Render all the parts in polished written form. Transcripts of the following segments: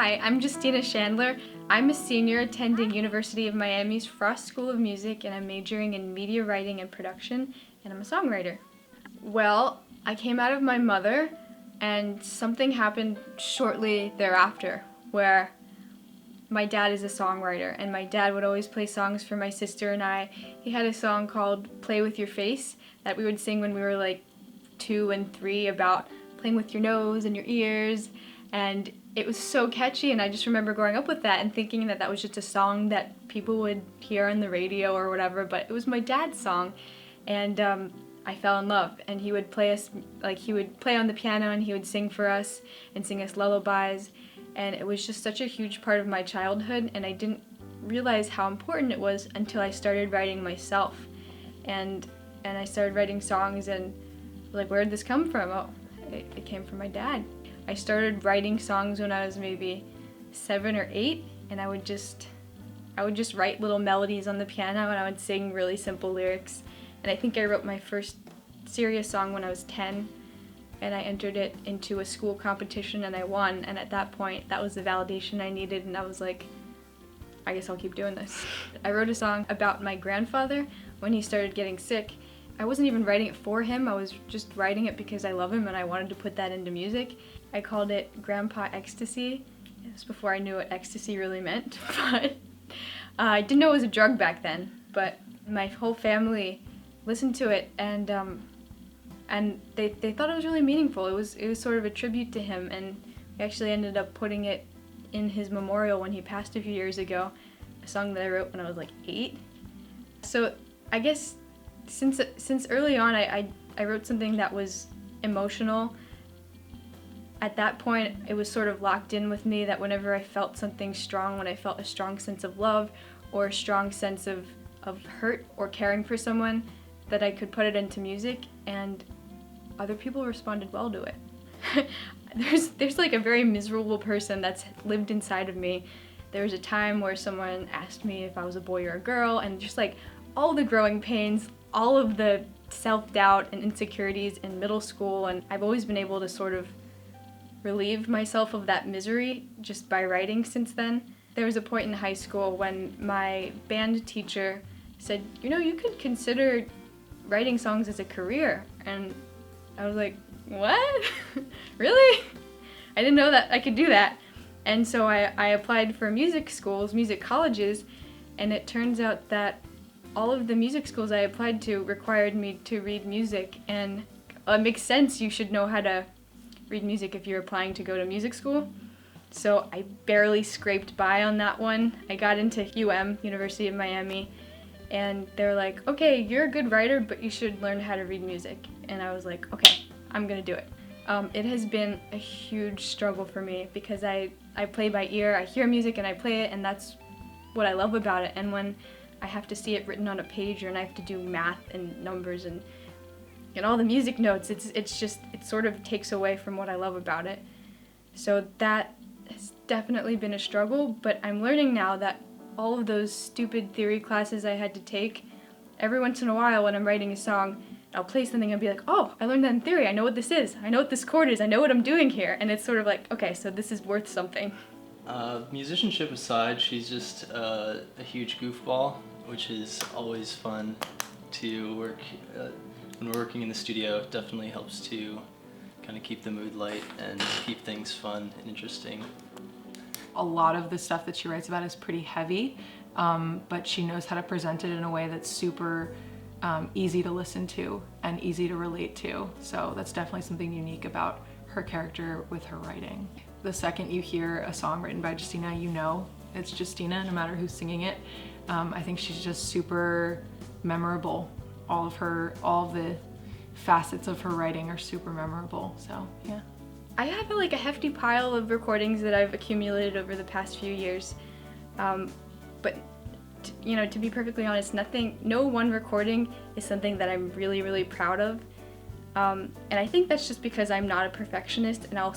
Hi, I'm Justina Chandler. I'm a senior attending University of Miami's Frost School of Music, and I'm majoring in media writing and production, and I'm a songwriter. Well, I came out of my mother, and something happened shortly thereafter, where my dad is a songwriter, and my dad would always play songs for my sister and I. He had a song called Play With Your Face that we would sing when we were like 2 and 3 about playing with your nose and your ears, and it was so catchy, and I just remember growing up with that and thinking that that was just a song that people would hear on the radio or whatever, but it was my dad's song, and I fell in love, and he would play us, like he would play on the piano and he would sing for us and sing us lullabies, and it was just such a huge part of my childhood, and I didn't realize how important it was until I started writing myself, and I started writing songs, and like, where did this come from? Oh, it came from my dad. I started writing songs when I was maybe 7 or 8, and I would just write little melodies on the piano, and I would sing really simple lyrics. And I think I wrote my first serious song when I was 10, and I entered it into a school competition and I won, and at that point that was the validation I needed, and I was like, I guess I'll keep doing this. I wrote a song about my grandfather when he started getting sick. I wasn't even writing it for him, I was just writing it because I love him and I wanted to put that into music. I called it Grandpa Ecstasy. It was before I knew what ecstasy really meant, but I didn't know it was a drug back then, but my whole family listened to it, and they thought it was really meaningful. It was sort of a tribute to him, and we actually ended up putting it in his memorial when he passed a few years ago, a song that I wrote when I was like 8. So I guess since early on I wrote something that was emotional. At that point, it was sort of locked in with me that whenever I felt something strong, when I felt a strong sense of love or a strong sense of hurt or caring for someone, that I could put it into music, and other people responded well to it. There's like a very miserable person that's lived inside of me. There was a time where someone asked me if I was a boy or a girl, and just like all the growing pains, all of the self-doubt and insecurities in middle school, and I've always been able to sort of relieve myself of that misery just by writing since then. There was a point in high school when my band teacher said, you know, you could consider writing songs as a career, and I was like, what? Really? I didn't know that I could do that. And so I applied for music schools, music colleges, and it turns out that all of the music schools I applied to required me to read music, and it makes sense, you should know how to read music if you're applying to go to music school. So I barely scraped by on that one. I got into University of Miami, and they're like, okay, you're a good writer, but you should learn how to read music. And I was like, okay, I'm gonna do it. It has been a huge struggle for me because I play by ear, I hear music and I play it, and that's what I love about it. And when I have to see it written on a page, and I have to do math and numbers and all the music notes, it sort of takes away from what I love about it. So that has definitely been a struggle, but I'm learning now that all of those stupid theory classes I had to take, every once in a while when I'm writing a song, I'll play something and be like, oh, I learned that in theory, I know what this is, I know what this chord is, I know what I'm doing here, and it's sort of like, okay, so this is worth something. Musicianship aside, she's just a huge goofball, which is always fun to work. When we're working in the studio, it definitely helps to kind of keep the mood light and keep things fun and interesting. A lot of the stuff that she writes about is pretty heavy, but she knows how to present it in a way that's super easy to listen to and easy to relate to. So that's definitely something unique about her character with her writing. The second you hear a song written by Justina, you know it's Justina, no matter who's singing it. I think she's just super memorable. All of the facets of her writing are super memorable, so yeah. I have like a hefty pile of recordings that I've accumulated over the past few years, but to be perfectly honest, no one recording is something that I'm really, really proud of, and I think that's just because I'm not a perfectionist, and I'll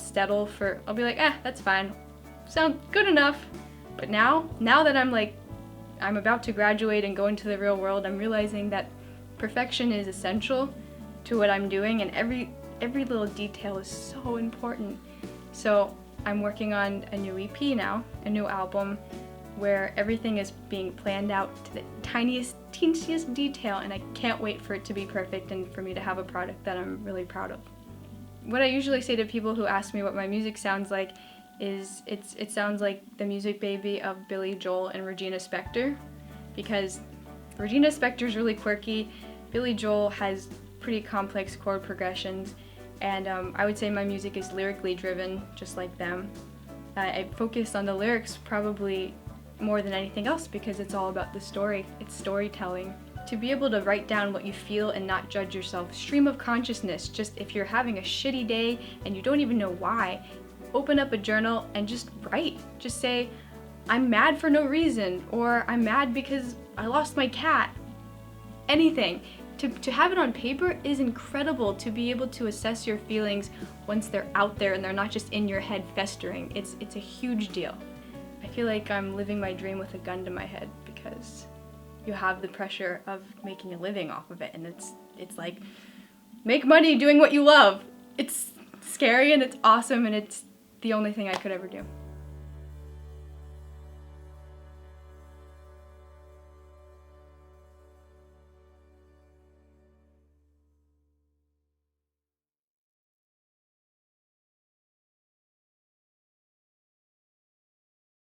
be like, that's fine, sound good enough. But now that I'm about to graduate and go into the real world, I'm realizing that perfection is essential to what I'm doing, and every little detail is so important. So I'm working on a new EP now, a new album, where everything is being planned out to the tiniest, teensiest detail, and I can't wait for it to be perfect and for me to have a product that I'm really proud of. What I usually say to people who ask me what my music sounds like is it sounds like the music baby of Billy Joel and Regina Spektor, because Regina Spektor's really quirky, Billy Joel has pretty complex chord progressions, and I would say my music is lyrically driven, just like them. I focus on the lyrics probably more than anything else because it's all about the story. It's storytelling. To be able to write down what you feel and not judge yourself. Stream of consciousness, just if you're having a shitty day and you don't even know why, open up a journal and just write. Just say, I'm mad for no reason, or I'm mad because I lost my cat. Anything. To have it on paper is incredible, to be able to assess your feelings once they're out there and they're not just in your head festering. It's a huge deal. I feel like I'm living my dream with a gun to my head because you have the pressure of making a living off of it, and it's like, make money doing what you love. It's scary and it's awesome and it's the only thing I could ever do.